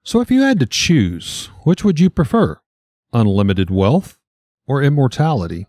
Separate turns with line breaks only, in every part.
So if you had to choose, which would you prefer? Unlimited wealth or immortality?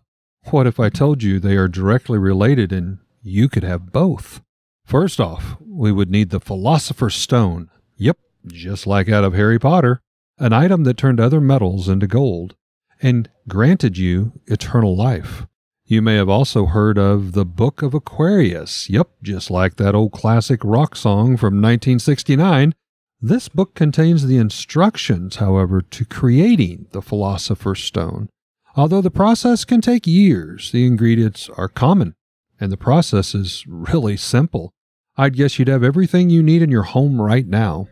What if I told you they are directly related and you could have both? First off, we would need the Philosopher's Stone. Yep, just like out of Harry Potter, an item that turned other metals into gold and granted you eternal life. You may have also heard of the Book of Aquarius. Yep, just like that old classic rock song from 1969. This book contains the instructions, however, to creating the Philosopher's Stone. Although the process can take years, the ingredients are common, and the process is really simple. I'd guess you'd have everything you need in your home right now.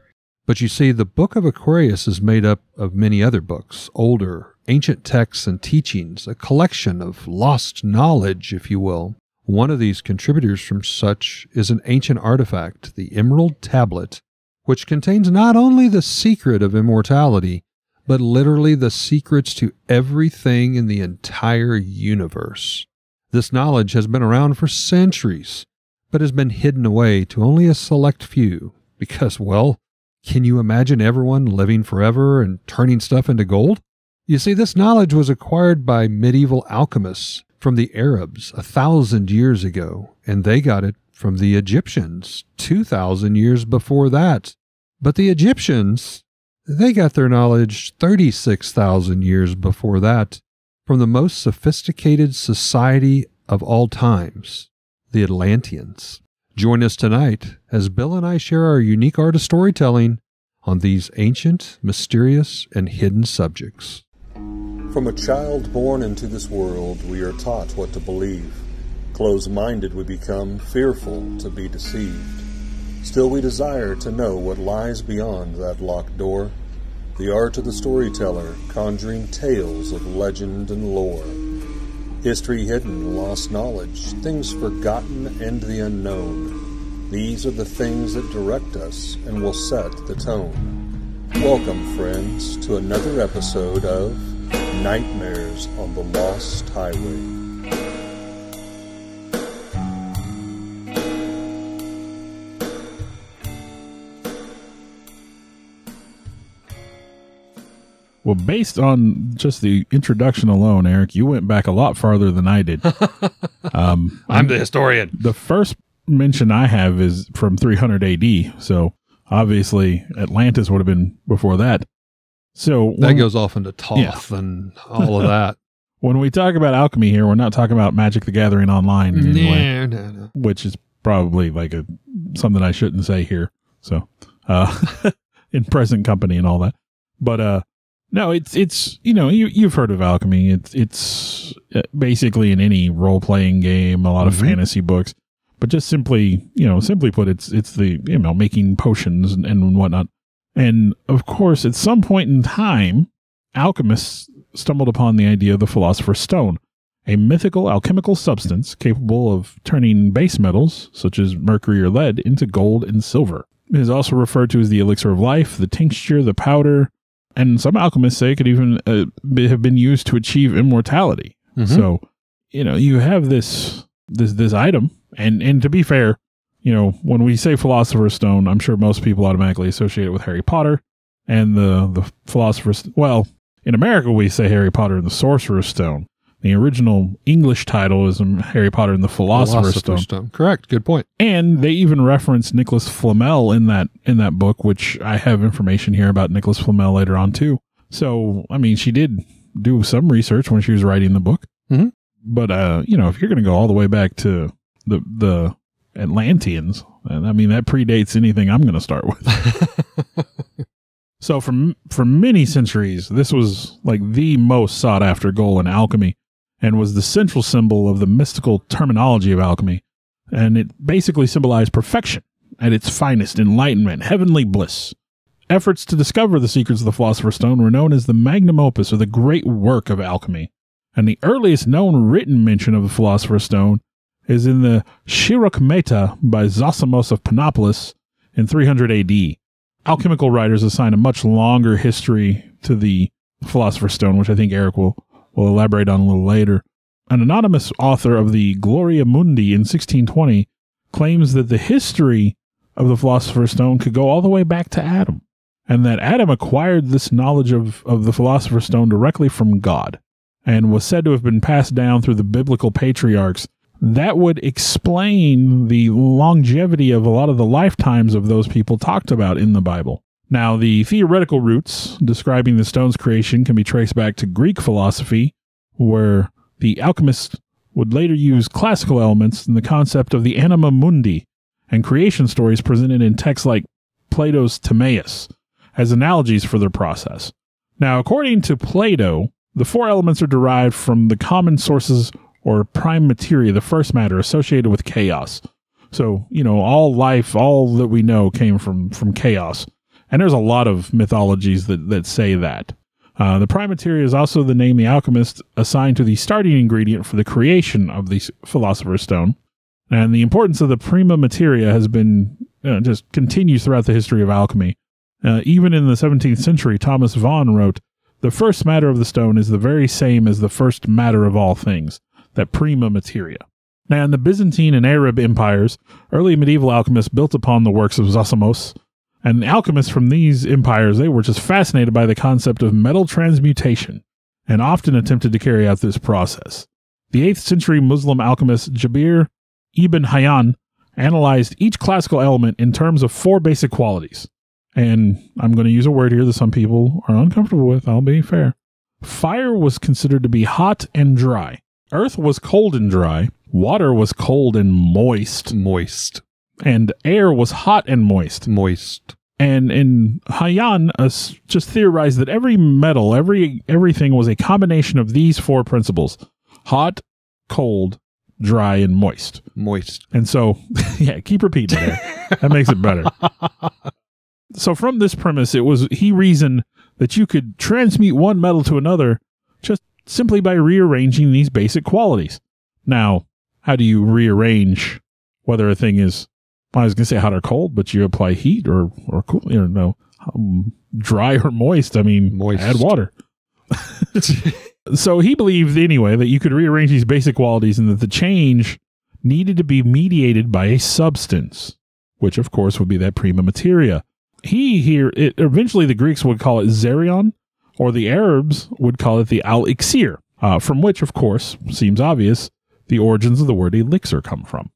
But you see, the Book of Aquarius is made up of many other books, older, ancient texts and teachings, a collection of lost knowledge, if you will. One of these contributors from such is an ancient artifact, the Emerald Tablet, which contains not only the secret of immortality, but literally the secrets to everything in the entire universe. This knowledge has been around for centuries, but has been hidden away to only a select few, because, well, can you imagine everyone living forever and turning stuff into gold? You see, this knowledge was acquired by medieval alchemists from the Arabs 1,000 years ago, and they got it from the Egyptians 2,000 years before that. But the Egyptians, they got their knowledge 36,000 years before that from the most sophisticated society of all times, the Atlanteans. Join us tonight as Bill and I share our unique art of storytelling on these ancient, mysterious, and hidden subjects.
From a child born into this world, we are taught what to believe. Closed-minded we become, fearful to be deceived. Still we desire to know what lies beyond that locked door. The art of the storyteller, conjuring tales of legend and lore. History hidden, lost knowledge, things forgotten and the unknown. These are the things that direct us and will set the tone. Welcome, friends, to another episode of Nightmares on the Lost Highway.
Well, based on just the introduction alone, Eric, you went back a lot farther than I did.
I'm the historian.
The first mention I have is from 300 AD, so obviously Atlantis would have been before that. So
that goes off into Thoth and all of that.
When we talk about alchemy here, we're not talking about Magic the Gathering Online in any way,
No.
which is probably like something I shouldn't say here. So, in present company and all that, but no, it's you've heard of alchemy. It's basically in any role playing game, a lot of fantasy books, but just simply put, it's the making potions and whatnot. And of course, at some point in time, alchemists stumbled upon the idea of the Philosopher's Stone, a mythical alchemical substance capable of turning base metals such as mercury or lead into gold and silver. It is also referred to as the elixir of life, the tincture, the powder. And some alchemists say it could even have been used to achieve immortality. So, you have this item, and to be fair, when we say Philosopher's Stone, I'm sure most people automatically associate it with Harry Potter and the Philosopher's. Well, in America we say Harry Potter and the Sorcerer's Stone. The original English title is Harry Potter and the Philosopher's Stone.
Correct. Good point.
And they even reference Nicholas Flamel in that book, which I have information here about Nicholas Flamel later on too. So, I mean, she did do some research when she was writing the book. But, if you're going to go all the way back to the Atlanteans, I mean, that predates anything I'm going to start with. So for many centuries, this was like the most sought after goal in alchemy, and was the central symbol of the mystical terminology of alchemy. And it basically symbolized perfection at its finest, enlightenment, heavenly bliss. Efforts to discover the secrets of the Philosopher's Stone were known as the magnum opus, or the great work of alchemy. And the earliest known written mention of the Philosopher's Stone is in the Shirok Meta by Zosimos of Panopolis in 300 AD. Alchemical writers assign a much longer history to the Philosopher's Stone, which I think Eric will elaborate on a little later. An anonymous author of the Gloria Mundi in 1620 claims that the history of the Philosopher's Stone could go all the way back to Adam. and that Adam acquired this knowledge of the Philosopher's Stone directly from God, and was said to have been passed down through the biblical patriarchs, that would explain the longevity of a lot of the lifetimes of those people talked about in the Bible. Now, the theoretical roots describing the stone's creation can be traced back to Greek philosophy, where the alchemists would later use classical elements in the concept of the anima mundi and creation stories presented in texts like Plato's Timaeus as analogies for their process. Now, according to Plato, the four elements are derived from the common sources or prime materia, the first matter associated with chaos. So, all life, all that we know came from chaos. And there's a lot of mythologies that say that. The prime materia is also the name the alchemist assigned to the starting ingredient for the creation of the Philosopher's Stone. And the importance of the prima materia has been just continues throughout the history of alchemy. Even in the 17th century, Thomas Vaughan wrote, "The first matter of the stone is the very same as the first matter of all things, that prima materia." Now, in the Byzantine and Arab empires, early medieval alchemists built upon the works of Zosimos, and the alchemists from these empires, they were just fascinated by the concept of metal transmutation, and often attempted to carry out this process. The 8th century Muslim alchemist Jabir ibn Hayyan analyzed each classical element in terms of four basic qualities. And I'm going to use a word here that some people are uncomfortable with, I'll be fair. Fire was considered to be hot and dry. Earth was cold and dry. Water was cold and moist.
Moist.
And air was hot and moist.
Moist.
And Hayyan just theorized that every metal, everything was a combination of these four principles. Hot, cold, dry, and moist.
Moist.
And so, yeah, keep repeating it. That makes it better. So from this premise, he reasoned that you could transmute one metal to another just simply by rearranging these basic qualities. Now, how do you rearrange whether a thing is, I was going to say hot or cold, but you apply heat or cool, dry or moist. I mean,
moist.
Add water. So he believed anyway that you could rearrange these basic qualities and that the change needed to be mediated by a substance, which of course would be that prima materia. Eventually the Greeks would call it Zerion, or the Arabs would call it the al-iksir, from which, of course, seems obvious, the origins of the word elixir come from.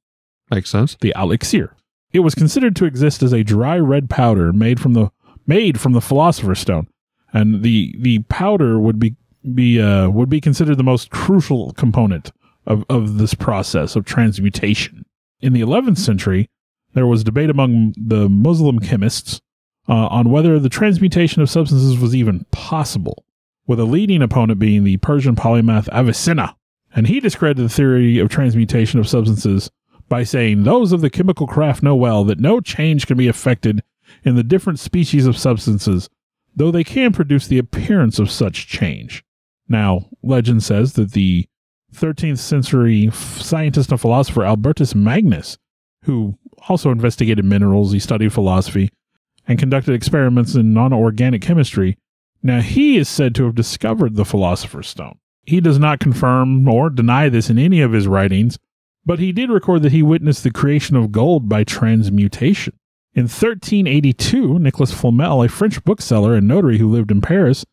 Makes sense.
The al-iksir. It was considered to exist as a dry red powder made from the Philosopher's Stone, and the powder would be considered the most crucial component of this process of transmutation. In the 11th century, there was debate among the Muslim chemists on whether the transmutation of substances was even possible, with a leading opponent being the Persian polymath Avicenna. And he discredited the theory of transmutation of substances by saying, "Those of the chemical craft know well that no change can be effected in the different species of substances, though they can produce the appearance of such change." Now, legend says that the 13th century scientist and philosopher Albertus Magnus, who also investigated minerals, he studied philosophy, and conducted experiments in non-organic chemistry. Now, he is said to have discovered the Philosopher's Stone. He does not confirm or deny this in any of his writings, but he did record that he witnessed the creation of gold by transmutation. In 1382, Nicolas Flamel, a French bookseller and notary who lived in Paris,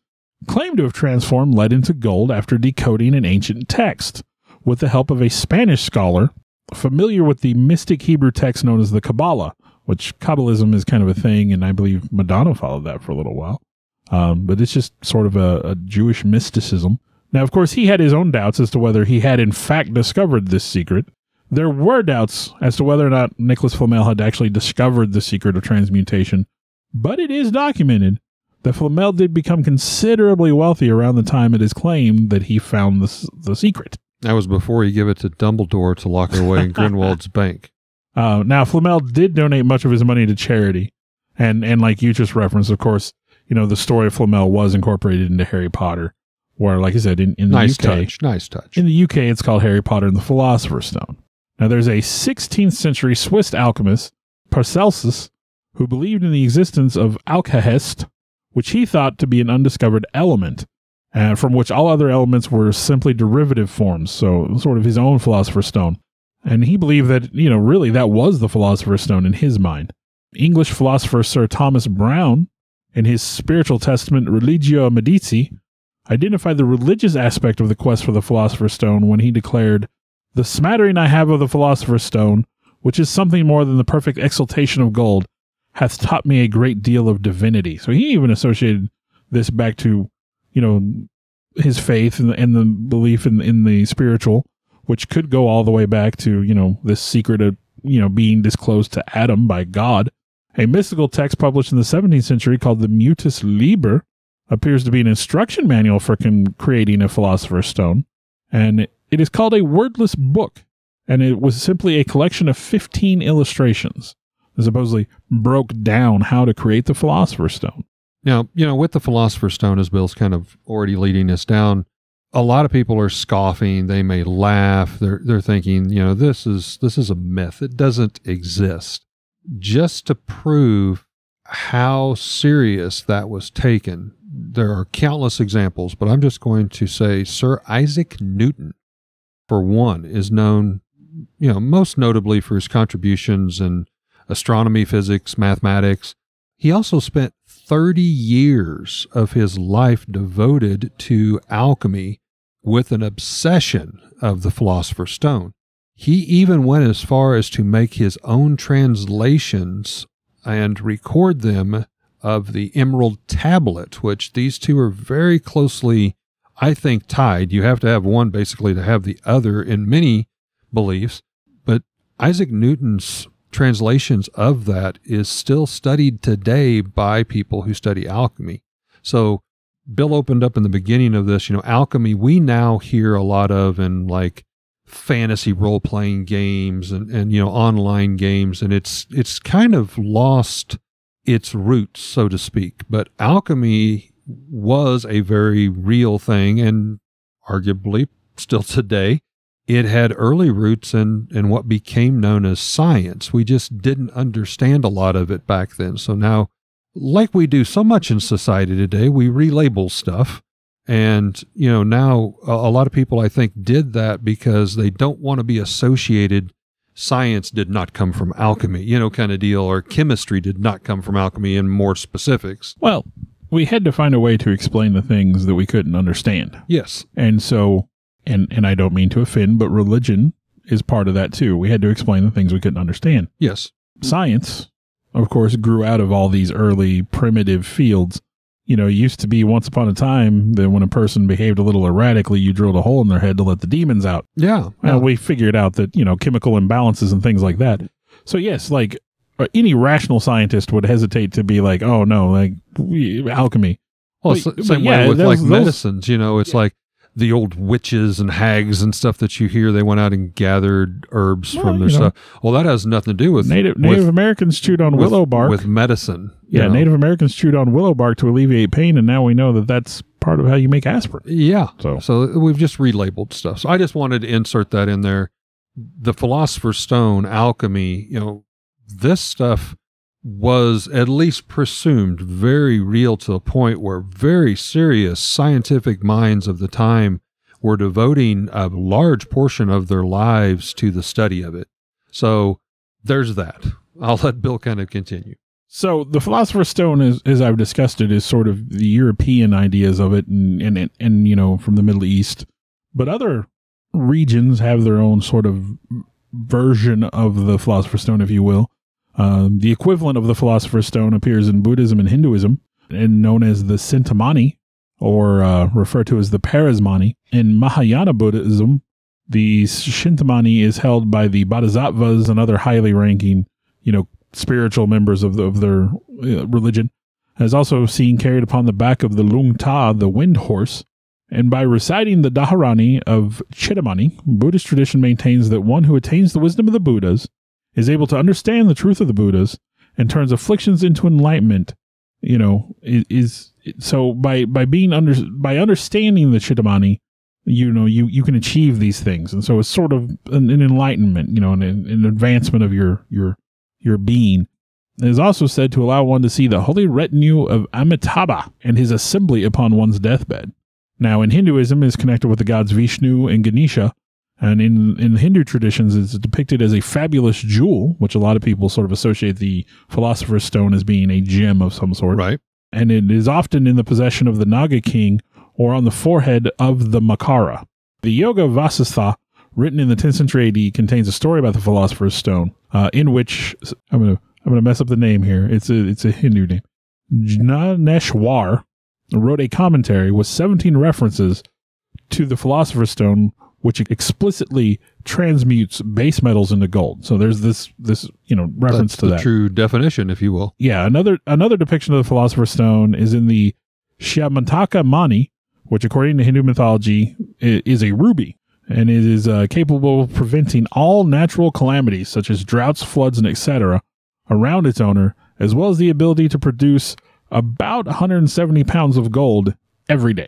claimed to have transformed lead into gold after decoding an ancient text, with the help of a Spanish scholar familiar with the mystic Hebrew text known as the Kabbalah, which Kabbalism is kind of a thing, and I believe Madonna followed that for a little while. But it's just sort of a Jewish mysticism. Now, of course, he had his own doubts as to whether he had in fact discovered this secret. There were doubts as to whether or not Nicolas Flamel had actually discovered the secret of transmutation, but it is documented that Flamel did become considerably wealthy around the time it is claimed that he found the secret.
That was before he gave it to Dumbledore to lock it away in Grindelwald's bank.
Now, Flamel did donate much of his money to charity. And like you just referenced, of course, the story of Flamel was incorporated into Harry Potter, where, like I said, in the UK.
Nice touch.
In the UK, it's called Harry Potter and the Philosopher's Stone. Now, there's a 16th century Swiss alchemist, Paracelsus, who believed in the existence of alkahest, which he thought to be an undiscovered element, from which all other elements were simply derivative forms, so sort of his own Philosopher's Stone. And he believed that, really that was the Philosopher's Stone in his mind. English philosopher Sir Thomas Browne, in his spiritual testament Religio Medici, identified the religious aspect of the quest for the Philosopher's Stone when he declared, "The smattering I have of the Philosopher's Stone, which is something more than the perfect exaltation of gold, hath taught me a great deal of divinity." So he even associated this back to, his faith and the belief in the spiritual, which could go all the way back to, this secret of, being disclosed to Adam by God. A mystical text published in the 17th century called the Mutus Liber appears to be an instruction manual for creating a Philosopher's Stone. And it is called a wordless book. And it was simply a collection of 15 illustrations that supposedly broke down how to create the Philosopher's Stone.
Now, with the Philosopher's Stone, as Bill's kind of already leading us down, a lot of people are scoffing. They may laugh. They're thinking, this is a myth. It doesn't exist. Just to prove how serious that was taken, there are countless examples, but I'm just going to say Sir Isaac Newton, for one, is known, most notably for his contributions in astronomy, physics, mathematics. He also spent 30 years of his life devoted to alchemy with an obsession of the Philosopher's Stone. He even went as far as to make his own translations and record them of the Emerald Tablet, which these two are very closely, I think, tied. You have to have one basically to have the other in many beliefs, but Isaac Newton's translations of that is still studied today by people who study alchemy. So Bill opened up in the beginning of this, alchemy we now hear a lot of in like fantasy role-playing games and online games, and it's kind of lost its roots, so to speak. But alchemy was a very real thing, and arguably still today, it had early roots in what became known as science. We just didn't understand a lot of it back then. So now, like we do so much in society today, we relabel stuff. And, now a lot of people, I think, did that because they don't want to be associated. Science did not come from alchemy, kind of deal, or chemistry did not come from alchemy in more specifics.
Well, we had to find a way to explain the things that we couldn't understand.
Yes.
And so, and I don't mean to offend, but religion is part of that too. We had to explain the things we couldn't understand.
Yes.
Science, of course, grew out of all these early primitive fields. It used to be once upon a time that when a person behaved a little erratically, you drilled a hole in their head to let the demons out.
Yeah.
Well, we figured out that, chemical imbalances and things like that. So yes, like any rational scientist would hesitate to be like, oh no, like alchemy.
Well, same way with medicines, it's like the old witches and hags and stuff that you hear, they went out and gathered herbs from their stuff. Well, that has nothing to do with
Native Americans chewed on willow bark.
With medicine.
Yeah, Native Americans chewed on willow bark to alleviate pain, and now we know that that's part of how you make aspirin.
Yeah. So we've just relabeled stuff. So I just wanted to insert that in there. The Philosopher's Stone, alchemy, this stuff was at least presumed very real to a point where very serious scientific minds of the time were devoting a large portion of their lives to the study of it. So there's that. I'll let Bill kind of continue.
So the Philosopher's Stone, as I've discussed it, is sort of the European ideas of it and from the Middle East. But other regions have their own sort of version of the Philosopher's Stone, if you will. The equivalent of the Philosopher's Stone appears in Buddhism and Hinduism, and known as the Chintamani, or referred to as the Parasmani. In Mahayana Buddhism, the Chintamani is held by the Bodhisattvas and other highly ranking, spiritual members of their religion, as also seen carried upon the back of the Lung Ta, the wind horse. And by reciting the Dharani of Chittamani, Buddhist tradition maintains that one who attains the wisdom of the Buddhas is able to understand the truth of the Buddhas and turns afflictions into enlightenment. So by understanding the Chittamani, you can achieve these things, and so it's sort of an enlightenment, an advancement of your being. It is also said to allow one to see the holy retinue of Amitabha and his assembly upon one's deathbed. Now, in Hinduism, it is connected with the gods Vishnu and Ganesha. And in Hindu traditions, it's depicted as a fabulous jewel, which a lot of people sort of associate the Philosopher's Stone as being a gem of some sort.
Right.
and it is often in the possession of the Naga king or on the forehead of the Makara. The Yoga Vasistha, written in the 10th century AD, contains a story about the Philosopher's Stone, in which I'm gonna mess up the name here. It's a Hindu name. Jnaneshwar wrote a commentary with 17 references to the Philosopher's Stone, which explicitly transmutes base metals into gold. So there's this reference
That's
to
the
that.
true definition, if you will.
Yeah, another depiction of the Philosopher's Stone is in the Shyamantaka Mani, which according to Hindu mythology is a ruby, and it is capable of preventing all natural calamities such as droughts, floods, and etc. around its owner, as well as the ability to produce about 170 pounds of gold every day.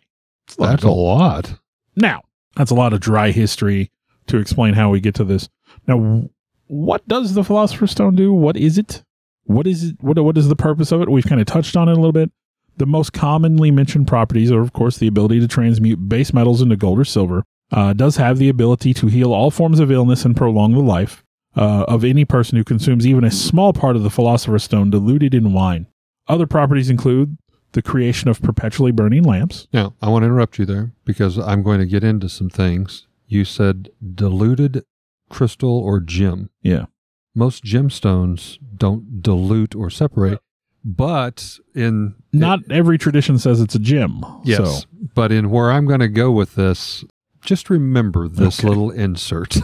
That's a lot.
Now, that's a lot of dry history to explain how we get to this. Now, what does the Philosopher's Stone do? What is it? What is it? What is the purpose of it? We've kind of touched on it a little bit. The most commonly mentioned properties are, of course, the ability to transmute base metals into gold or silver. Does have the ability to heal all forms of illness and prolong the life of any person who consumes even a small part of the Philosopher's Stone diluted in wine. Other properties include the creation of perpetually burning lamps.
Now, I want to interrupt you there because I'm going to get into some things. You said diluted crystal or gem.
Yeah.
Most gemstones don't dilute or separate, but
Not every tradition says it's a gem.
Yes,
So.
but in where I'm going to go with this, just remember this little insert.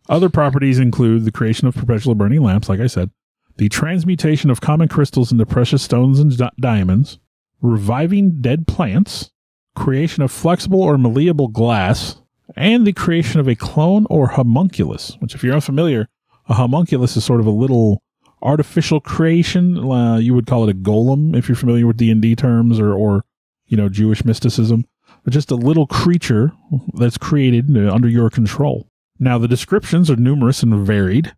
Other properties include the creation of perpetually burning lamps, like I said, the transmutation of common crystals into precious stones and diamonds, reviving dead plants, creation of flexible or malleable glass, and the creation of a clone or homunculus, which if you're unfamiliar, a homunculus is sort of a little artificial creation. You would call it a golem if you're familiar with D&D terms or Jewish mysticism, but just a little creature that's created under your control. Now, the descriptions are numerous and varied.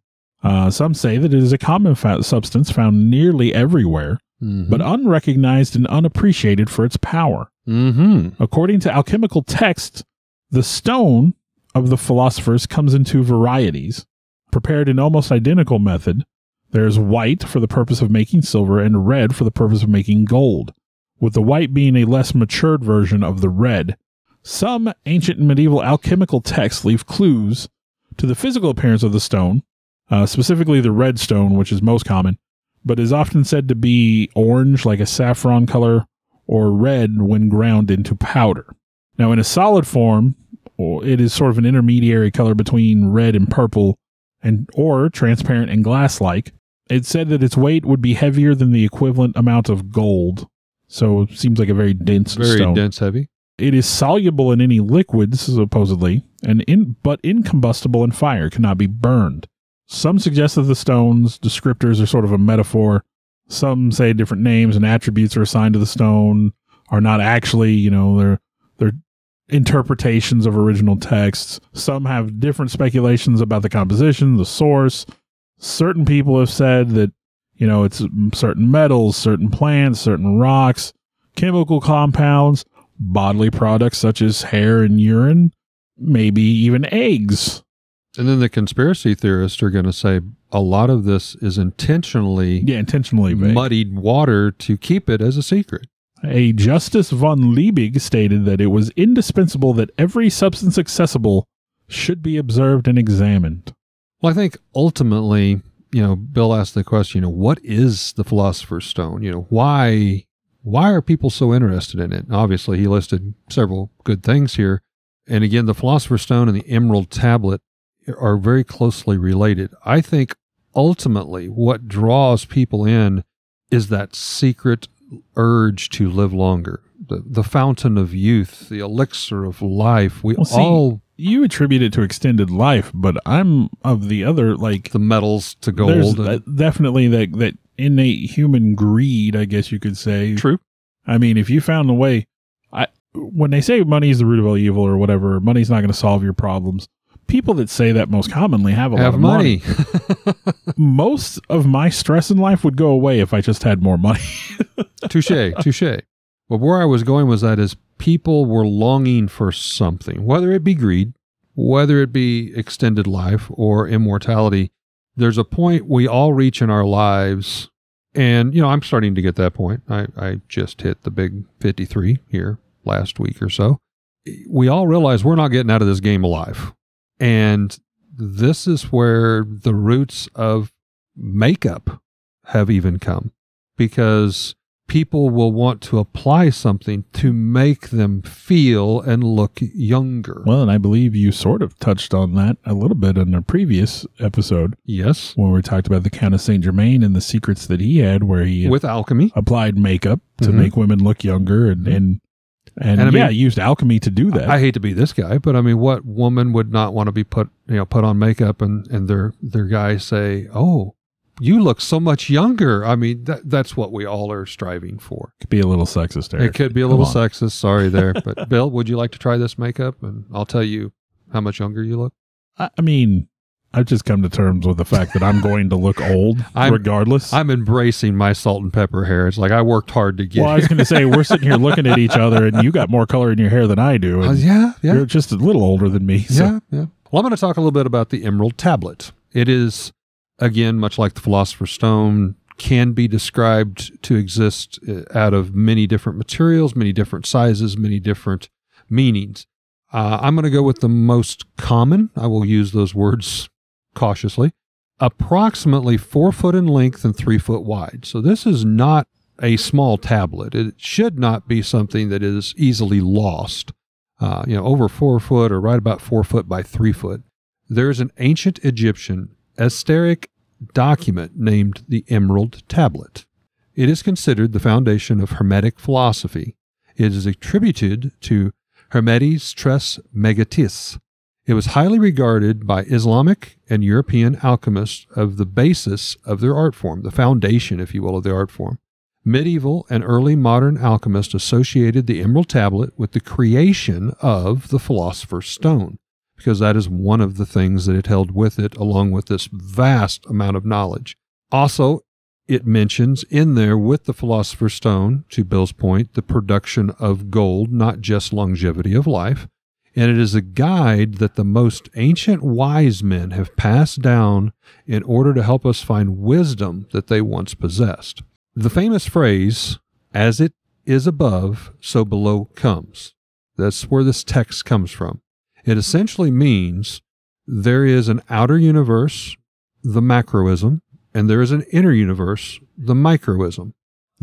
Some say that it is a common substance found nearly everywhere, but unrecognized and unappreciated for its power. According to alchemical texts, the stone of the philosophers comes in two varieties, prepared in almost identical method. There's white for the purpose of making silver and red for the purpose of making gold, with the white being a less matured version of the red. Some ancient and medieval alchemical texts leave clues to the physical appearance of the stone, specifically the red stone, which is most common, but is often said to be orange, like a saffron color, or red when ground into powder. Now, in a solid form, it is sort of an intermediary color between red and purple, or transparent and glass-like. It's said that its weight would be heavier than the equivalent amount of gold, so it seems like a very dense stone.
Very dense, heavy.
It is soluble in any liquids, supposedly, but incombustible in fire, cannot be burned. Some suggest that the stone's descriptors are sort of a metaphor. Some say different names and attributes are assigned to the stone are not actually, they're interpretations of original texts. Some have different speculations about the composition, the source. Certain people have said that, it's certain metals, certain plants, certain rocks, chemical compounds, bodily products such as hair and urine, maybe even eggs.
And then the conspiracy theorists are going to say a lot of this is intentionally
vague.
Muddied water to keep it as a secret.
A Justus von Liebig stated that it was indispensable that every substance accessible should be observed and examined.
Well, I think ultimately, Bill asked the question, what is the Philosopher's Stone? Why are people so interested in it? Obviously, he listed several good things here. And again, the Philosopher's Stone and the Emerald Tablet are very closely related. I think ultimately what draws people in is that secret urge to live longer. The fountain of youth, the elixir of life.
You attribute it to extended life, but I'm of the other,
the metals to gold.
Definitely that innate human greed, I guess you could say.
True.
I mean, if you found a way, when they say money is the root of all evil or whatever, money's not going to solve your problems. People that say that most commonly have a lot of money. Most of my stress in life would go away if I just had more money.
Touche. But where I was going was that is people were longing for something, whether it be greed, whether it be extended life or immortality. There's a point we all reach in our lives And, you know, I'm starting to get that point. I just hit the big 53 here last week or so. We all realize we're not getting out of this game alive. And this is where the roots of makeup have even come, because people will want to apply something to make them feel and look younger.
Well, and I believe you sort of touched on that a little bit in a previous episode.
Yes.
When we talked about the Count of St. Germain and the secrets that he had, where he
with alchemy
applied makeup to make women look younger, and I mean, used alchemy to do that.
I hate to be this guy, but I mean, what woman would not want to be put on makeup and their guy say, "Oh, you look so much younger." I mean, that's what we all are striving for.
Could be a little sexist, Eric.
It could be a little sexist. Sorry there. But Bill, would you like to try this makeup? And I'll tell you how much younger you look.
I mean, I've just come to terms with the fact that I'm going to look old regardless.
I'm embracing my salt and pepper hair. It's like I worked hard to get.
Well, I was going to say, we're sitting here looking at each other, and you got more color in your hair than I do. And
yeah.
You're just a little older than me. So.
Yeah. Well, I'm going to talk a little bit about the Emerald Tablet. It is, again, much like the Philosopher's Stone, can be described to exist out of many different materials, many different sizes, many different meanings. I'm going to go with the most common. I will use those words cautiously. Approximately 4 foot in length and 3 foot wide. So this is not a small tablet. It should not be something that is easily lost. Over 4 foot or right about 4 foot by 3 foot. There is an ancient Egyptian Esteric document named the Emerald Tablet. It is considered the foundation of Hermetic philosophy. It is attributed to Hermetes Trismegistus. It was highly regarded by Islamic and European alchemists of the basis of their art form, the foundation, if you will, of the art form. Medieval and early modern alchemists associated the Emerald Tablet with the creation of the Philosopher's Stone, because that is one of the things that it held with it, along with this vast amount of knowledge. Also, it mentions in there with the Philosopher's Stone, to Bill's point, the production of gold, not just longevity of life. And it is a guide that the most ancient wise men have passed down in order to help us find wisdom that they once possessed. The famous phrase, "As it is above, so below comes." That's where this text comes from. It essentially means there is an outer universe, the macroism, and there is an inner universe, the microism.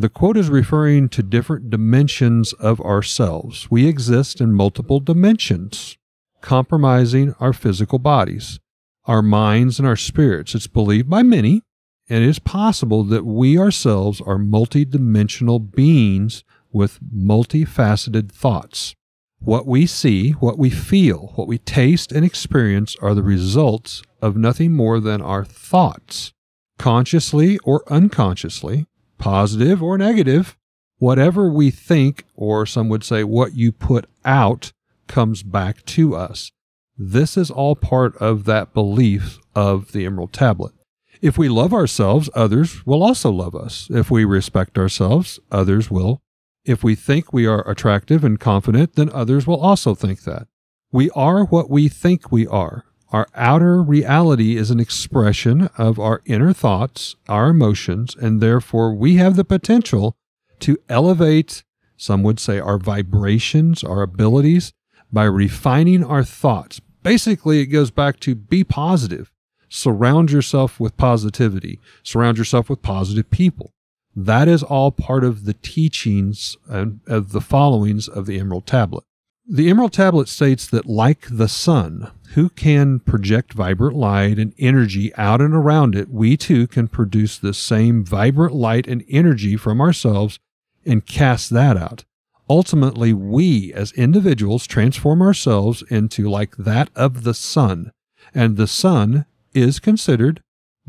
The quote is referring to different dimensions of ourselves. We exist in multiple dimensions, comprising our physical bodies, our minds, and our spirits. It's believed by many, and it is possible that we ourselves are multidimensional beings with multifaceted thoughts. What we see, what we feel, what we taste and experience are the results of nothing more than our thoughts, consciously or unconsciously, positive or negative. Whatever we think, or some would say what you put out, comes back to us. This is all part of that belief of the Emerald Tablet. If we love ourselves, others will also love us. If we respect ourselves, others will. If we think we are attractive and confident, then others will also think that. We are what we think we are. Our outer reality is an expression of our inner thoughts, our emotions, and therefore we have the potential to elevate, some would say, our vibrations, our abilities, by refining our thoughts. Basically, it goes back to be positive. Surround yourself with positivity. Surround yourself with positive people. That is all part of the teachings and of the followings of the Emerald Tablet. The Emerald Tablet states that, like the sun, who can project vibrant light and energy out and around it, we too can produce the same vibrant light and energy from ourselves and cast that out. Ultimately, we as individuals transform ourselves into like that of the sun, and the sun is considered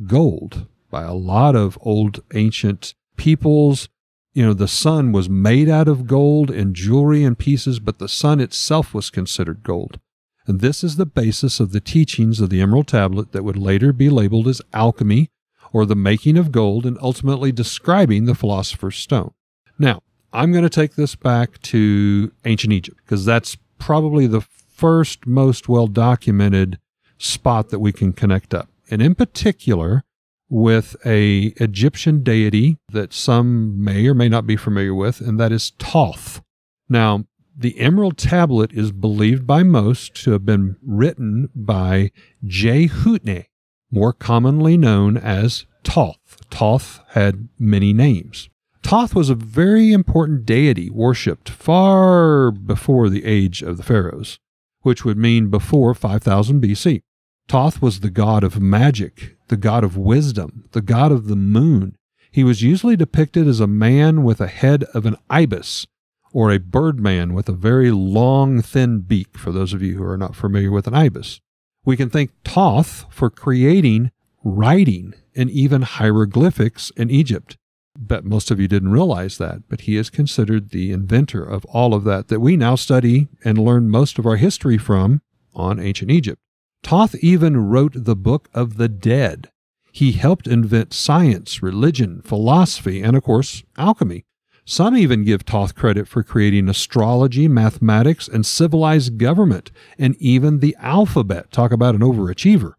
gold by a lot of old ancient peoples. The sun was made out of gold in jewelry and pieces, but the sun itself was considered gold. And this is the basis of the teachings of the Emerald Tablet that would later be labeled as alchemy or the making of gold, and ultimately describing the Philosopher's Stone. Now, I'm going to take this back to ancient Egypt, because that's probably the first most well-documented spot that we can connect up. And in particular, with a Egyptian deity that some may or may not be familiar with, and that is Thoth. Now, the Emerald Tablet is believed by most to have been written by Jehutne, more commonly known as Thoth. Thoth had many names. Thoth was a very important deity worshipped far before the age of the pharaohs, which would mean before 5000 BC. Thoth was the god of magic, the god of wisdom, the god of the moon. He was usually depicted as a man with a head of an ibis, or a birdman with a very long, thin beak, for those of you who are not familiar with an ibis. We can thank Thoth for creating writing and even hieroglyphics in Egypt. Bet most of you didn't realize that, but he is considered the inventor of all of that we now study and learn most of our history from on ancient Egypt. Thoth even wrote the Book of the Dead. He helped invent science, religion, philosophy, and of course, alchemy. Some even give Thoth credit for creating astrology, mathematics, and civilized government, and even the alphabet. Talk about an overachiever.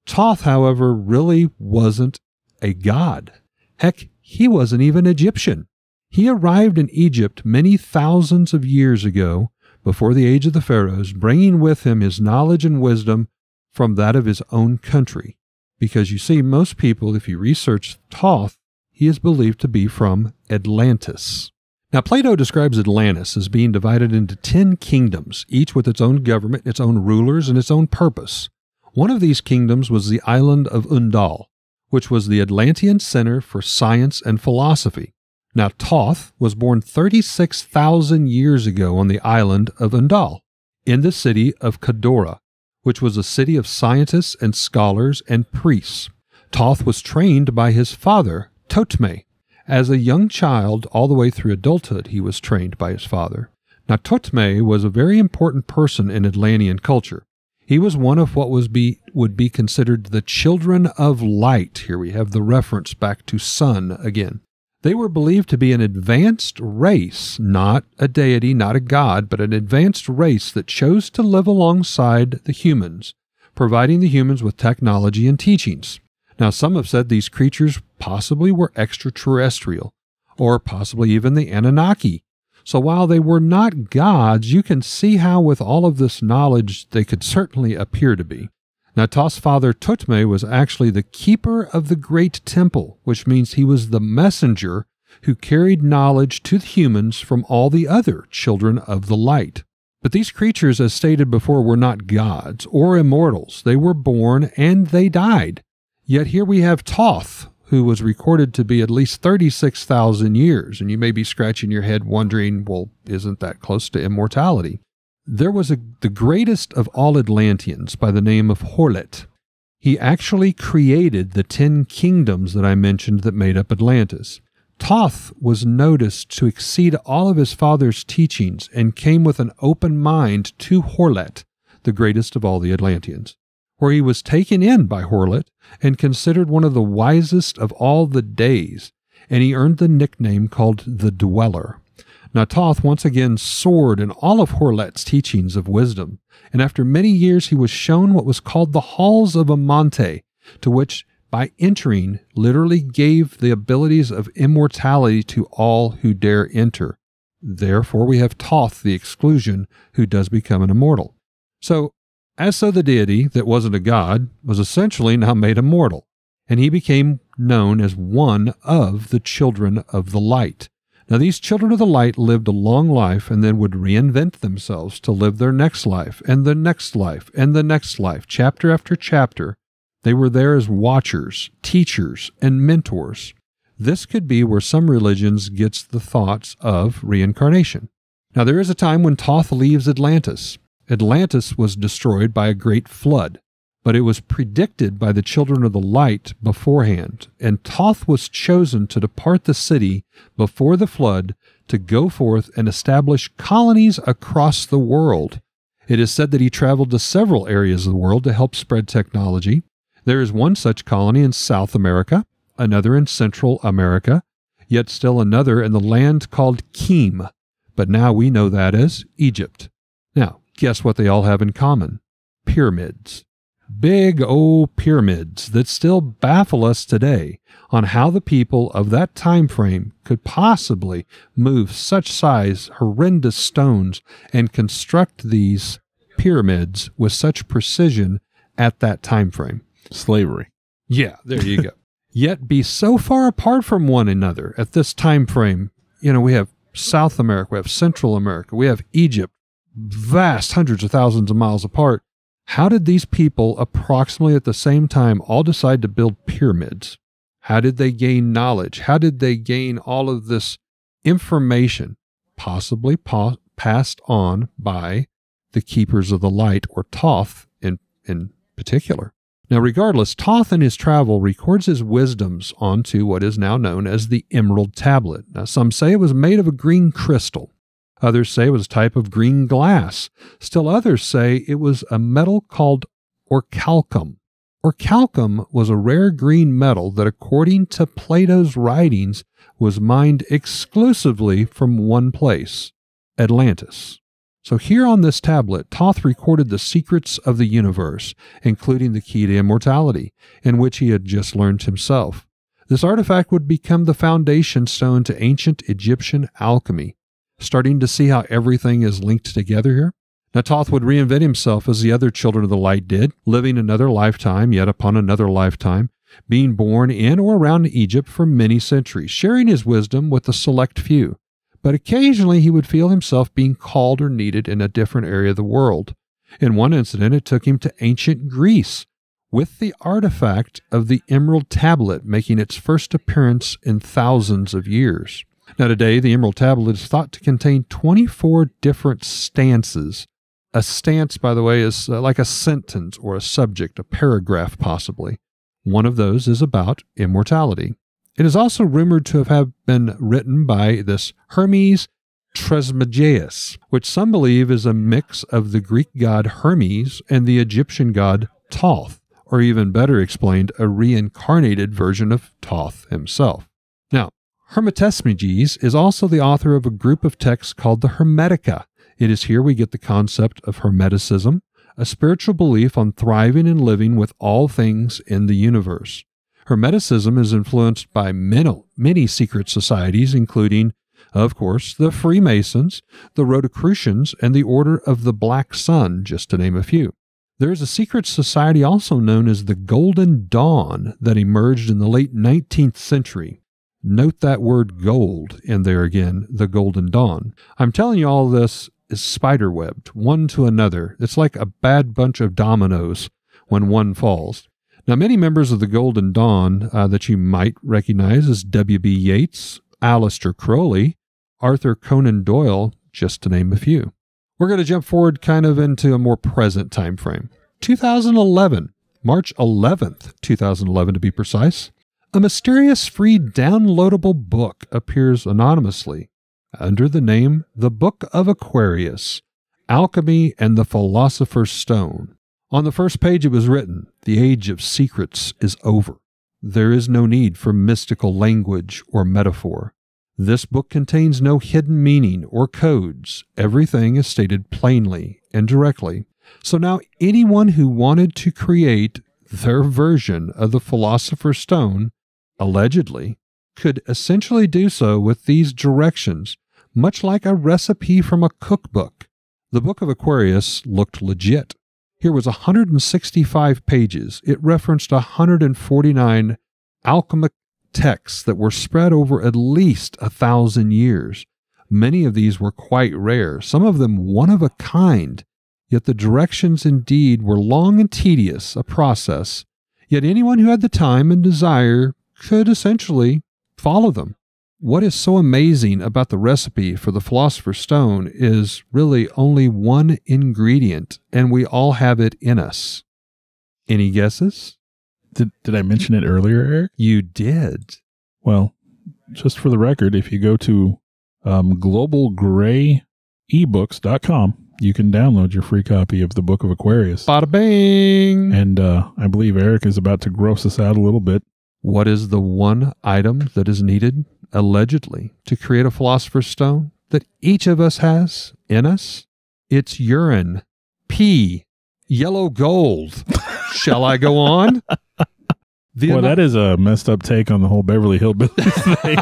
Thoth, however, really wasn't a god. Heck, he wasn't even Egyptian. He arrived in Egypt many thousands of years ago, before the age of the pharaohs, bringing with him his knowledge and wisdom from that of his own country. Because you see, most people, if you research Thoth, he is believed to be from Atlantis. Now, Plato describes Atlantis as being divided into 10 kingdoms, each with its own government, its own rulers, and its own purpose. One of these kingdoms was the island of Undal, which was the Atlantean center for science and philosophy. Now, Thoth was born 36,000 years ago on the island of Undal, in the city of Kadora, which was a city of scientists and scholars and priests. Thoth was trained by his father, Totme. As a young child, all the way through adulthood, he was trained by his father. Now, Totme was a very important person in Atlantean culture. He was one of what would be considered the children of light. Here we have the reference back to sun again. They were believed to be an advanced race, not a deity, not a god, but an advanced race that chose to live alongside the humans, providing the humans with technology and teachings. Now, some have said these creatures possibly were extraterrestrial, or possibly even the Anunnaki. So while they were not gods, you can see how with all of this knowledge they could certainly appear to be. Now, Thoth's father, Totme, was actually the keeper of the Great Temple, which means he was the messenger who carried knowledge to the humans from all the other children of the light. But these creatures, as stated before, were not gods or immortals. They were born and they died. Yet here we have Thoth, who was recorded to be at least 36,000 years, and you may be scratching your head wondering, well, isn't that close to immortality? There was the greatest of all Atlanteans by the name of Horlet. He actually created the 10 kingdoms that I mentioned that made up Atlantis. Thoth was noticed to exceed all of his father's teachings and came with an open mind to Horlet, the greatest of all the Atlanteans, where he was taken in by Horlet and considered one of the wisest of all the days, and he earned the nickname called the Dweller. Now, Thoth once again soared in all of Horlet's teachings of wisdom, and after many years he was shown what was called the Halls of Amante, to which, by entering, literally gave the abilities of immortality to all who dare enter. Therefore, we have Thoth, the exclusion, who does become an immortal. So the deity that wasn't a god was essentially now made immortal, and he became known as one of the children of the light. Now, these children of the light lived a long life and then would reinvent themselves to live their next life, and the next life, and the next life, chapter after chapter. They were there as watchers, teachers, and mentors. This could be where some religions gets the thoughts of reincarnation. Now, there is a time when Thoth leaves Atlantis. Atlantis was destroyed by a great flood, but it was predicted by the children of the light beforehand, and Thoth was chosen to depart the city before the flood to go forth and establish colonies across the world. It is said that he traveled to several areas of the world to help spread technology. There is one such colony in South America, another in Central America, yet still another in the land called Kim, but now we know that as Egypt. Now, guess what they all have in common? Pyramids. Big old pyramids that still baffle us today on how the people of that time frame could possibly move such size, horrendous stones and construct these pyramids with such precision at that time frame.
Slavery.
Yeah, there you go. Yet be so far apart from one another at this time frame. You know, we have South America, we have Central America, we have Egypt, vast hundreds of thousands of miles apart. How did these people approximately at the same time all decide to build pyramids? How did they gain knowledge? How did they gain all of this information, possibly passed on by the keepers of the light, or Thoth in particular? Now, regardless, Thoth in his travel records his wisdoms onto what is now known as the Emerald Tablet. Now, some say it was made of a green crystal. Others say it was a type of green glass. Still others say it was a metal called orichalcum. Orichalcum was a rare green metal that, according to Plato's writings, was mined exclusively from one place, Atlantis. So here on this tablet, Thoth recorded the secrets of the universe, including the key to immortality, in which he had just learned himself. This artifact would become the foundation stone to ancient Egyptian alchemy. Starting to see how everything is linked together here? Now, Thoth would reinvent himself as the other children of the light did, living another lifetime, yet upon another lifetime, being born in or around Egypt for many centuries, sharing his wisdom with a select few. But occasionally he would feel himself being called or needed in a different area of the world. In one incident, it took him to ancient Greece, with the artifact of the Emerald Tablet making its first appearance in thousands of years. Now today, the Emerald Tablet is thought to contain 24 different stances. A stance, by the way, is like a sentence or a subject, a paragraph possibly. One of those is about immortality. It is also rumored to have been written by this Hermes Trismegistus, which some believe is a mix of the Greek god Hermes and the Egyptian god Thoth, or even better explained, a reincarnated version of Thoth himself. Now, Hermetismeges is also the author of a group of texts called the Hermetica. It is here we get the concept of Hermeticism, a spiritual belief on thriving and living with all things in the universe. Hermeticism is influenced by many secret societies, including, of course, the Freemasons, the Rosicrucians, and the Order of the Black Sun, just to name a few. There is a secret society also known as the Golden Dawn that emerged in the late 19th century. Note that word gold in there again, the Golden Dawn. I'm telling you all this is spiderwebbed, one to another. It's like a bad bunch of dominoes when one falls. Now, many members of the Golden Dawn that you might recognize as W.B. Yeats, Aleister Crowley, Arthur Conan Doyle, just to name a few. We're going to jump forward kind of into a more present time frame. 2011, March 11th, 2011 to be precise. A mysterious free downloadable book appears anonymously under the name The Book of Aquarius, Alchemy and the Philosopher's Stone. On the first page it was written, "The age of secrets is over. There is no need for mystical language or metaphor. This book contains no hidden meaning or codes. Everything is stated plainly and directly. So now anyone who wanted to create their version of the Philosopher's Stone, allegedly, could essentially do so with these directions, much like a recipe from a cookbook. The Book of Aquarius looked legit. Here was 165 pages. It referenced 149 alchemic texts that were spread over at least 1,000 years. Many of these were quite rare, some of them one of a kind, yet the directions indeed were long and tedious, a process. Yet anyone who had the time and desire could essentially follow them. What is so amazing about the recipe for the Philosopher's Stone is really only one ingredient, and we all have it in us. Any guesses?
Did I mention it earlier, Eric?
You did.
Well, just for the record, if you go to globalgrayebooks.com, you can download your free copy of the Book of Aquarius.
Bada bing!
And I believe Eric is about to gross us out a little bit.
What is the one item that is needed, allegedly, to create a Philosopher's Stone that each of us has in us? It's urine, pee, yellow gold, Shall I go on?
Well, that is a messed up take on the whole Beverly Hillbillies thing.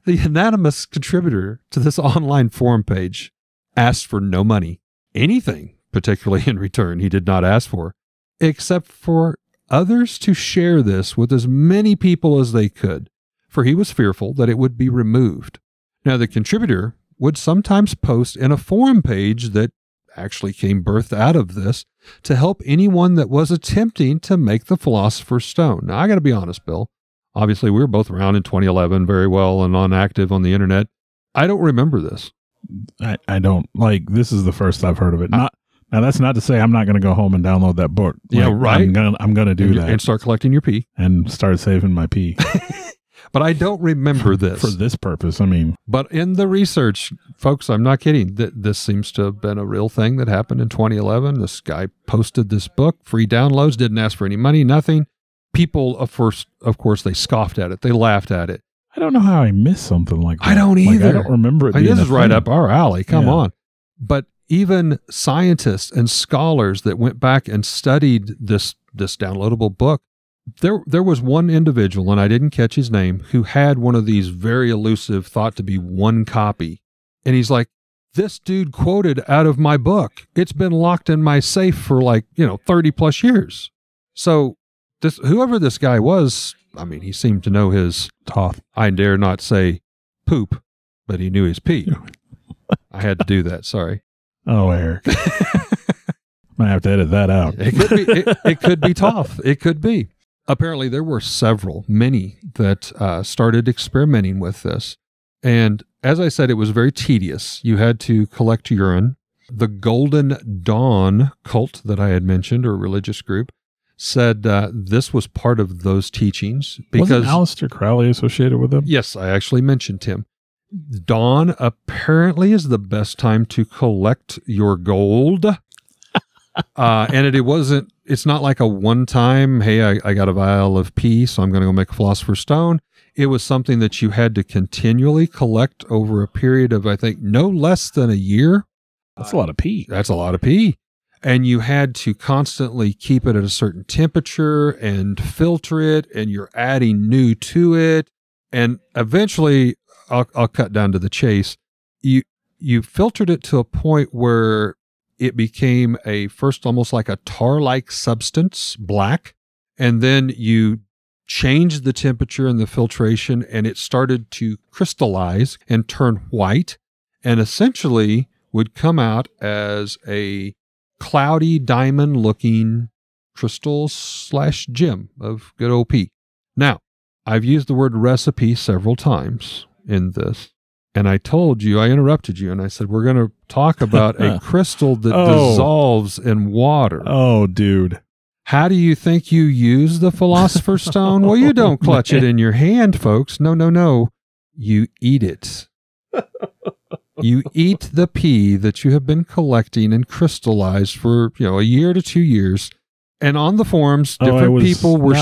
The anonymous contributor to this online forum page asked for no money, anything particularly in return he did not ask for, except for others to share this with as many people as they could, for he was fearful that it would be removed. Now, the contributor would sometimes post in a forum page that actually came birthed out of this to help anyone that was attempting to make the Philosopher's Stone. Now, I got to be honest, Bill. Obviously, we were both around in 2011 very well and on active on the internet. I don't remember this.
I don't. Like, this is the first I've heard of it. Now, that's not to say I'm not going to go home and download that book. Like,
yeah, right.
I'm gonna do that.
And start collecting your pee.
And start saving my pee.
But I don't remember this.
For this purpose, I mean.
But in the research, folks, I'm not kidding. This seems to have been a real thing that happened in 2011. This guy posted this book, free downloads, didn't ask for any money, nothing. People, of course, they scoffed at it. They laughed at it.
I don't know how I missed something like that.
I don't either.
I don't remember it being
this is right up our alley. Come
Yeah.
on. But even scientists and scholars that went back and studied this downloadable book, there was one individual, and I didn't catch his name, who had one of these very elusive, thought to be one copy. And he's like, this dude quoted out of my book. It's been locked in my safe for 30 plus years. So whoever this guy was, I mean, he seemed to know his
Toth.
I dare not say poop, but he knew his pee. I had to do that. Sorry.
Oh, Eric. Might have to edit that out.
It could be tough. It could be. Apparently, there were many that started experimenting with this. And as I said, it was very tedious. You had to collect urine. The Golden Dawn cult that I had mentioned, or religious group, said this was part of those teachings. Because
Wasn't Aleister Crowley associated with them?
Yes, I actually mentioned him. Dawn apparently is the best time to collect your gold. And it's not like a one-time, hey, I got a vial of pee, so I'm going to go make a Philosopher's Stone. It was something that you had to continually collect over a period of, I think, no less than a year.
That's a lot of pee.
That's a lot of pee. And you had to constantly keep it at a certain temperature and filter it, and you're adding new to it. And eventually, I'll cut down to the chase. You filtered it to a point where it became first almost like a tar-like substance, black, and then you changed the temperature and the filtration, and it started to crystallize and turn white, and essentially would come out as a cloudy diamond-looking crystal/gem of good old pee. Now, I've used the word recipe several times in this. And I told you, I interrupted you, and I said, we're going to talk about a crystal that dissolves in water.
Oh, dude.
How do you think you use the Philosopher's Stone? Well, you don't clutch it in your hand, folks. No. You eat it. You eat the pee that you have been collecting and crystallized for, a year to 2 years. And on the forums, different people were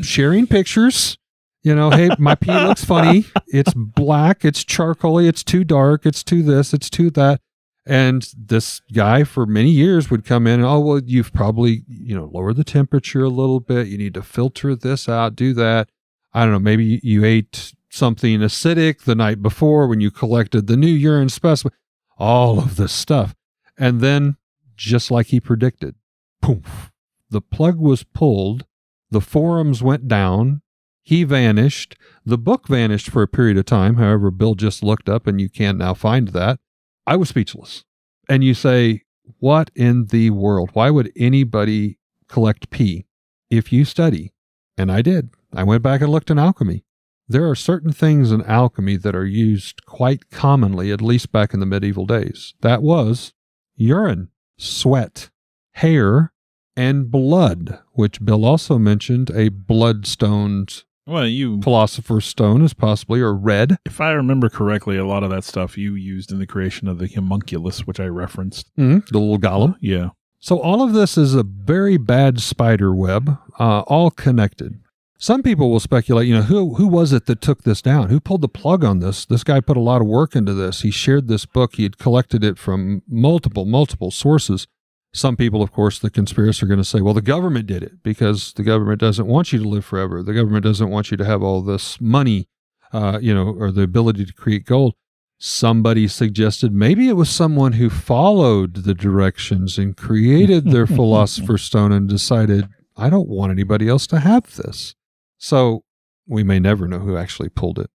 sharing pictures. Hey, my pee looks funny. It's black. It's charcoaly. It's too dark. It's too this. It's too that. And this guy for many years would come in and, you've probably, lowered the temperature a little bit. You need to filter this out, do that. I don't know. Maybe you ate something acidic the night before when you collected the new urine specimen, all of this stuff. And then, just like he predicted, poof, the plug was pulled. The forums went down. He vanished. The book vanished for a period of time. However, Bill just looked up and you can't now find that. I was speechless. And you say, what in the world? Why would anybody collect pee? If you study, and I did, I went back and looked in alchemy. There are certain things in alchemy that are used quite commonly, at least back in the medieval days. That was urine, sweat, hair, and blood, which Bill also mentioned a blood-stoned Philosopher's Stone is possibly, or red.
If I remember correctly, a lot of that stuff you used in the creation of the homunculus, which I referenced.
The little golem.
Yeah.
So all of this is a very bad spider web, all connected. Some people will speculate, who was it that took this down? Who pulled the plug on this? This guy put a lot of work into this. He shared this book. He had collected it from multiple sources. Some people, of course, the conspiracists are going to say, well, the government did it because the government doesn't want you to live forever. The government doesn't want you to have all this money, or the ability to create gold. Somebody suggested maybe it was someone who followed the directions and created their philosopher's stone and decided, I don't want anybody else to have this. So we may never know who actually pulled it.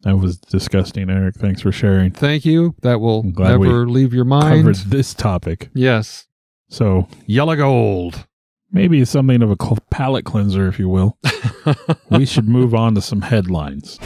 That was disgusting, Eric. Thanks for sharing.
Thank you. That will never leave your mind.
Covered this topic.
Yes.
So
yellow gold.
Maybe it's something of a palate cleanser, if you will. We should move on to some headlines.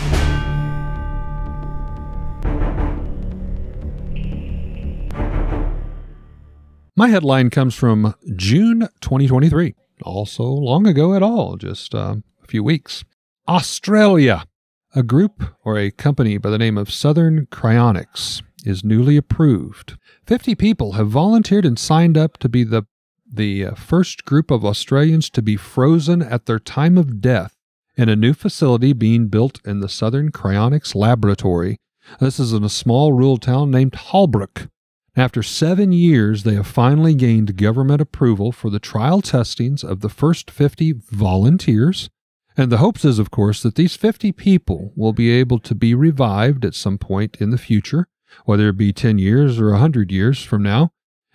My headline comes from June 2023. Also long ago at all, just a few weeks. Australia. A group or a company by the name of Southern Cryonics is newly approved. 50 people have volunteered and signed up to be the first group of Australians to be frozen at their time of death in a new facility being built in the Southern Cryonics Laboratory. This is in a small rural town named Holbrook. After 7 years, they have finally gained government approval for the trial testings of the first 50 volunteers. And the hopes is, of course, that these 50 people will be able to be revived at some point in the future, whether it be 10 years or 100 years from now,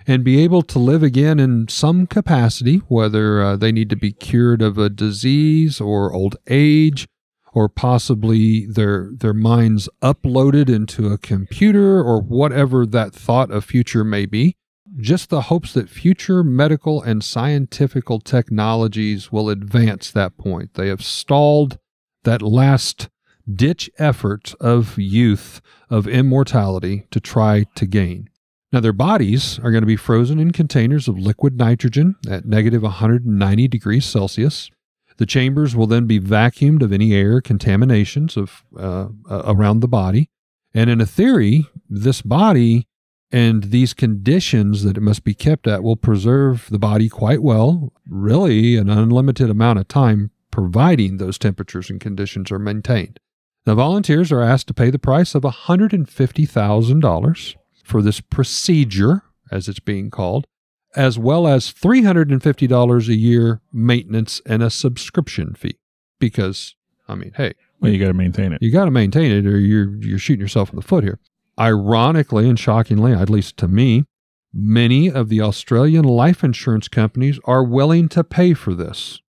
and be able to live again in some capacity, whether they need to be cured of a disease or old age, or possibly their minds uploaded into a computer, or whatever that thought of future may be. Just the hopes that future medical and scientific technologies will advance that point. They have stalled that last-ditch effort of youth, of immortality, to try to gain. Now, their bodies are going to be frozen in containers of liquid nitrogen at negative 190 degrees Celsius. The chambers will then be vacuumed of any air contaminations around the body. And in a theory, this body and these conditions that it must be kept at will preserve the body quite well, really an unlimited amount of time, providing those temperatures and conditions are maintained. The volunteers are asked to pay the price of $150,000 for this procedure, as it's being called, as well as $350 a year maintenance and a subscription fee. Because, I mean, hey.
Well, you got to maintain it.
You got to maintain it or you're shooting yourself in the foot here. Ironically and shockingly, at least to me, many of the Australian life insurance companies are willing to pay for this.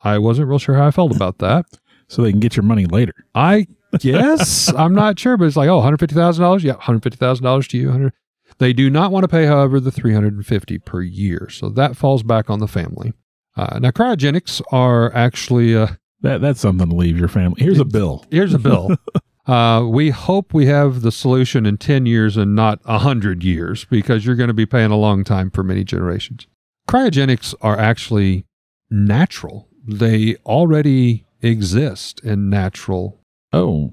I wasn't real sure how I felt about that.
So they can get your money later.
I guess. I'm not sure, but it's like, $150,000? Yeah, $150,000 to you. They do not want to pay, however, the $350 per year. So that falls back on the family. Now, cryogenics are actually...
That's something to leave your family. Here's a bill.
Here's a bill. We hope we have the solution in 10 years and not 100 years, because you're going to be paying a long time for many generations. Cryogenics are actually natural. They already exist in natural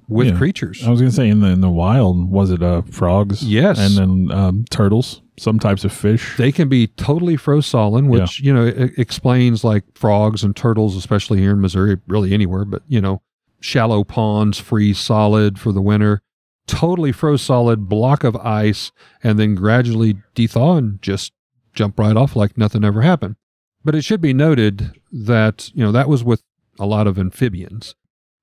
with creatures.
I was going to say in the wild, was it frogs?
Yes.
And then turtles, some types of fish.
They can be totally frozen, which, it explains like frogs and turtles, especially here in Missouri, really anywhere, but, shallow ponds freeze solid for the winter, totally froze solid, block of ice, and then gradually dethaw and just jump right off like nothing ever happened. But it should be noted that, that was with a lot of amphibians.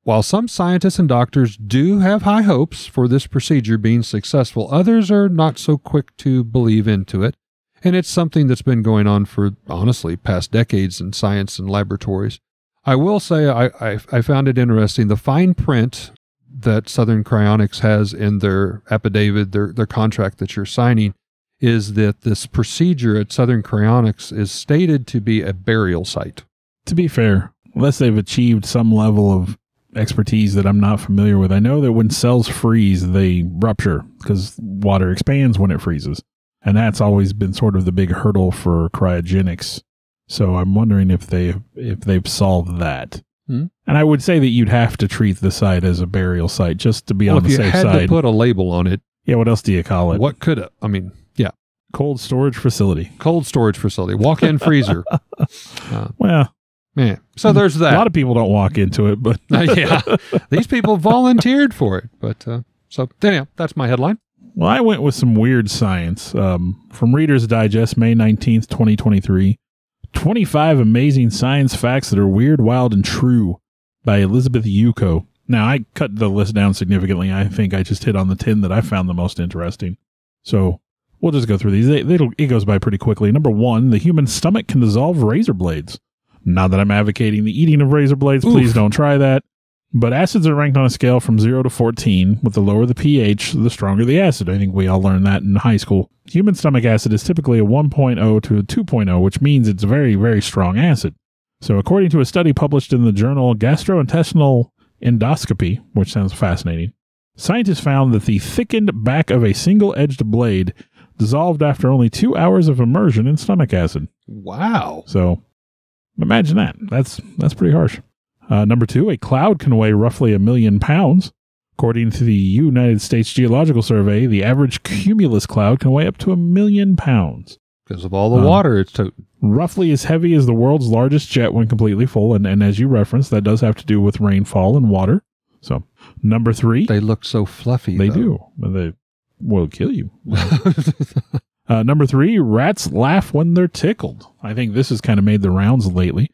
While some scientists and doctors do have high hopes for this procedure being successful, others are not so quick to believe into it. And it's something that's been going on for, honestly, past decades in science and laboratories. I will say I found it interesting. The fine print that Southern Cryonics has in their affidavit, their contract that you're signing, is that this procedure at Southern Cryonics is stated to be a burial site.
To be fair, unless they've achieved some level of expertise that I'm not familiar with, I know that when cells freeze, they rupture because water expands when it freezes. And that's always been sort of the big hurdle for cryogenics. So I'm wondering if they've solved that. And I would say that you'd have to treat the site as a burial site just to be on the safe side.
If you had to put a label on it.
Yeah, what else do you call it?
What could it? I mean, yeah.
Cold storage facility.
Cold storage facility. Walk-in freezer.
Well.
Man. So there's that.
A lot of people don't walk into it, but.
Yeah. These people volunteered for it. But so anyhow, that's my headline.
Well, I went with some weird science. From Reader's Digest, May 19th, 2023. 25 amazing science facts that are weird, wild, and true by Elizabeth Yuko. Now, I cut the list down significantly. I think I just hit on the 10 that I found the most interesting. So we'll just go through these. It goes by pretty quickly. Number 1, the human stomach can dissolve razor blades. Not that I'm advocating the eating of razor blades.
Oof.
Please don't try that. But acids are ranked on a scale from 0 to 14. With the lower the pH, the stronger the acid. I think we all learned that in high school. Human stomach acid is typically a 1.0 to a 2.0, which means it's very, very strong acid. So according to a study published in the journal Gastrointestinal Endoscopy, which sounds fascinating, scientists found that the thickened back of a single-edged blade dissolved after only 2 hours of immersion in stomach acid.
Wow.
So imagine that. That's pretty harsh. Number 2, a cloud can weigh roughly 1 million pounds. According to the United States Geological Survey, the average cumulus cloud can weigh up to 1 million pounds.
Because of all the water it's toting.
Roughly as heavy as the world's largest jet when completely full. And as you referenced, that does have to do with rainfall and water. So, number 3.
They look so fluffy.
They
though.
do. They will kill you. Number 3, rats laugh when they're tickled. I think this has kind of made the rounds lately.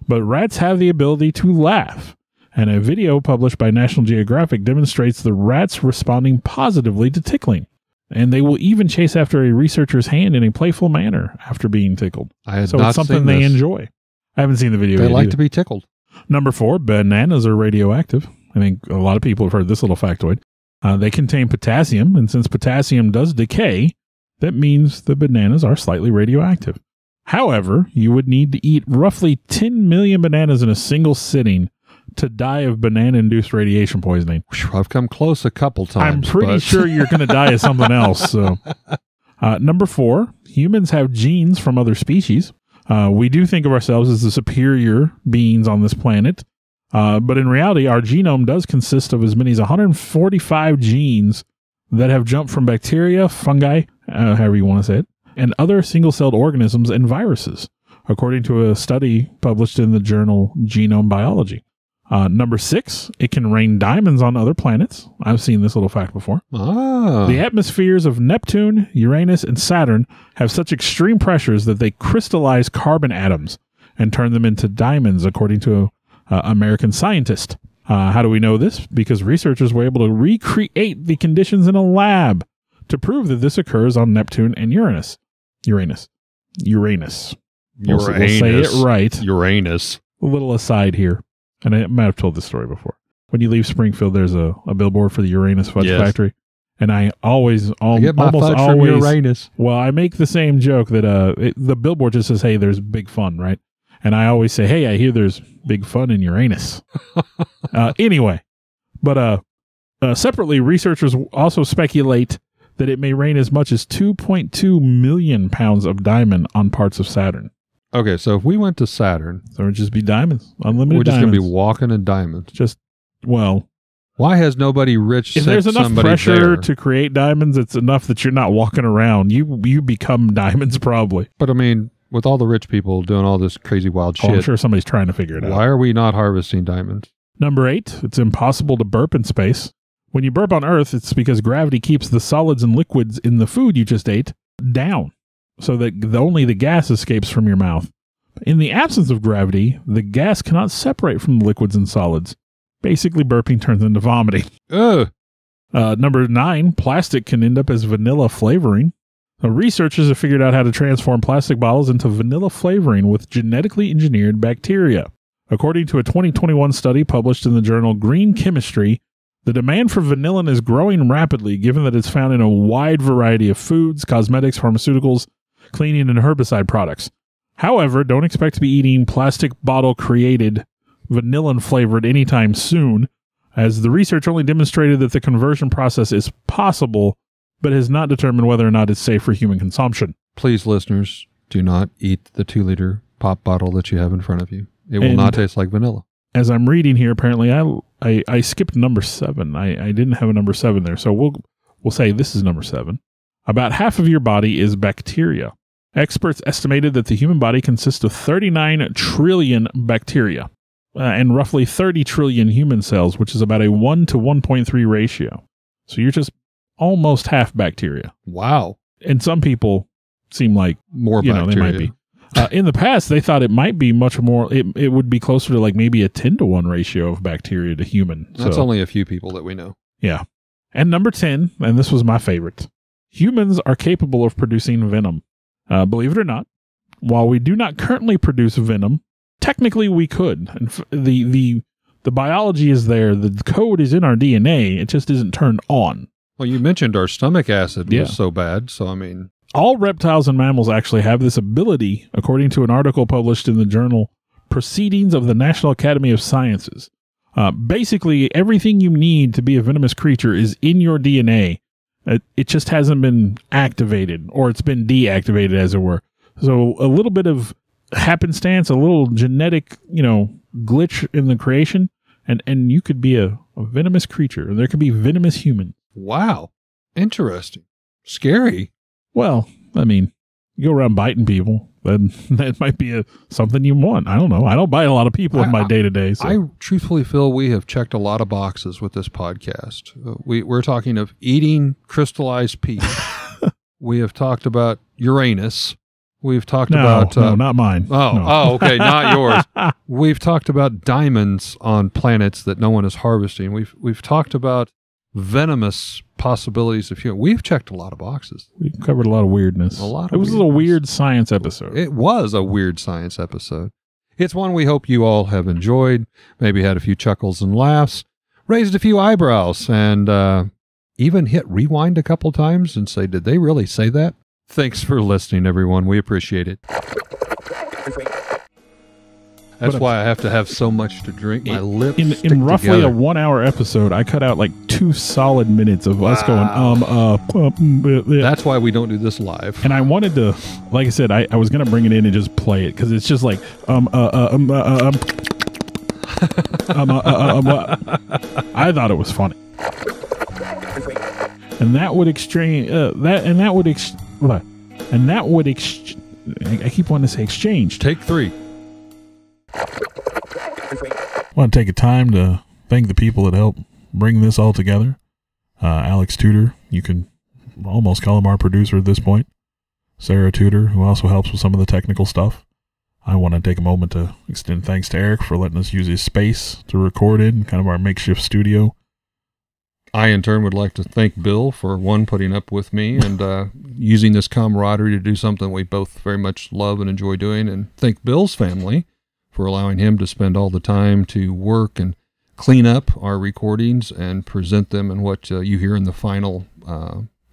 But rats have the ability to laugh. And a video published by National Geographic demonstrates the rats responding positively to tickling. And they will even chase after a researcher's hand in a playful manner after being tickled.
I had
So
not
it's something
seen
they
this.
enjoy. I haven't seen the video
They
yet
like
either.
to be tickled.
Number 4, bananas are radioactive. I think a lot of people have heard this little factoid. They contain potassium, and since potassium does decay, that means the bananas are slightly radioactive. However, you would need to eat roughly 10 million bananas in a single sitting to die of banana-induced radiation poisoning.
Whew, I've come close a couple times.
I'm pretty
but-
sure you're going to die of something else. So, number 4, humans have genes from other species. We do think of ourselves as the superior beings on this planet. But in reality, our genome does consist of as many as 145 genes that have jumped from bacteria, fungi, however you want to say it, and other single-celled organisms and viruses, according to a study published in the journal Genome Biology. Number 6, it can rain diamonds on other planets. I've seen this little fact before.
Ah.
The atmospheres of Neptune, Uranus, and Saturn have such extreme pressures that they crystallize carbon atoms and turn them into diamonds, according to American scientist. How do we know this? Because researchers were able to recreate the conditions in a lab to prove that this occurs on Neptune and Uranus. We'll say it right.
Uranus.
A little aside here, and I might have told this story before. When you leave Springfield, there's a billboard for the Uranus Fudge
Yes.
Factory. And I always,
I get my
almost
fudge
always,
from Uranus.
well, I make the same joke that the billboard just says, hey, there's big fun, right? And I always say, hey, I hear there's big fun in Uranus. Anyway, but separately, researchers also speculate that it may rain as much as 2.2 million pounds of diamond on parts of Saturn.
Okay, so if we went to Saturn,
So it would just be diamonds, unlimited
we're just
diamonds.
going to be walking in diamonds.
Just, well,
Why has nobody rich
if
sent
there's enough
somebody
pressure
there?
to create diamonds, it's enough that you're not walking around. You become diamonds probably.
But I mean, with all the rich people doing all this crazy wild
Oh, I'm
shit,
sure somebody's trying to figure it out.
why are we not harvesting diamonds?
Number 8, it's impossible to burp in space. When you burp on Earth, it's because gravity keeps the solids and liquids in the food you just ate down, so that only the gas escapes from your mouth. In the absence of gravity, the gas cannot separate from the liquids and solids. Basically, burping turns into vomiting.
Ugh.
Number 9, plastic can end up as vanilla flavoring. Researchers have figured out how to transform plastic bottles into vanilla flavoring with genetically engineered bacteria. According to a 2021 study published in the journal Green Chemistry, the demand for vanillin is growing rapidly given that it's found in a wide variety of foods, cosmetics, pharmaceuticals, cleaning, and herbicide products. However, don't expect to be eating plastic bottle-created vanillin flavored anytime soon, as the research only demonstrated that the conversion process is possible, but has not determined whether or not it's safe for human consumption.
Please, listeners, do not eat the 2-liter pop bottle that you have in front of you. It will
And-
not taste like vanilla.
As I'm reading here, apparently I skipped number 7. I didn't have a number 7 there, so we'll say this is number 7. About half of your body is bacteria. Experts estimated that the human body consists of 39 trillion bacteria and roughly 30 trillion human cells, which is about a 1 to 1.3 ratio. So you're just almost half bacteria.
Wow.
And some people seem like,
More
you know,
bacteria.
they might be. In the past, they thought it might be much more, it would be closer to like maybe a 10-to-1 ratio of bacteria to human.
That's
So,
only a few people that we know.
yeah. And number 10, and this was my favorite, humans are capable of producing venom. Believe it or not, while we do not currently produce venom, technically we could. And the biology is there. The code is in our DNA. It just isn't turned on.
Well, you mentioned our stomach acid
Yeah.
was so bad. So, I mean,
All reptiles and mammals actually have this ability, according to an article published in the journal Proceedings of the National Academy of Sciences. Basically, everything you need to be a venomous creature is in your DNA. It just hasn't been activated, or it's been deactivated, as it were. So a little bit of happenstance, a little genetic, glitch in the creation, and you could be a venomous creature. There could be venomous humans.
wow. Interesting. Scary.
Well, I mean, you go around biting people, then that might be something you want. I don't know. I don't bite a lot of people in my day-to-day. So.
I truthfully feel we have checked a lot of boxes with this podcast. We're talking of eating crystallized pee. We have talked about Uranus. We've talked about...
no, not mine.
Okay, not yours. We've talked about diamonds on planets that no one is harvesting. We've talked about venomous possibilities of human. We've checked a lot of boxes.
We covered a lot of weirdness. It was a weird science episode.
It was a weird science episode. It's one we hope you all have enjoyed, maybe had a few chuckles and laughs, raised a few eyebrows, and even hit rewind a couple times and say, did they really say that? Thanks for listening, everyone. We appreciate it. That's why I have to have so much to drink. My lips
In
stick
roughly
together.
a 1 hour episode, I cut out like 2 solid minutes of us going,
That's why we don't do this live.
and I wanted to, like I said, I was going to bring it in and just play it because it's just like, I thought it was funny. And that would I keep wanting to say exchange.
Take 3.
I want to take a time to thank the people that helped bring this all together. Alex Tudor, you can almost call him our producer at this point. Sarah Tudor, who also helps with some of the technical stuff. I want to take a moment to extend thanks to Eric for letting us use his space to record in, kind of our makeshift studio.
I, in turn, would like to thank Bill for, one, putting up with me and using this camaraderie to do something we both very much love and enjoy doing, and thank Bill's family for allowing him to spend all the time to work and clean up our recordings and present them in what you hear in the final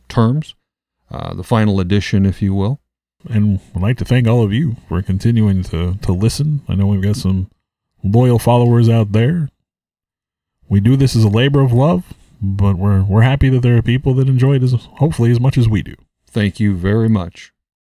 terms, the final edition, if you will.
And I'd like to thank all of you for continuing to listen. I know we've got some loyal followers out there. We do this as a labor of love, but we're happy that there are people that enjoy it hopefully as much as we do.
Thank you very much.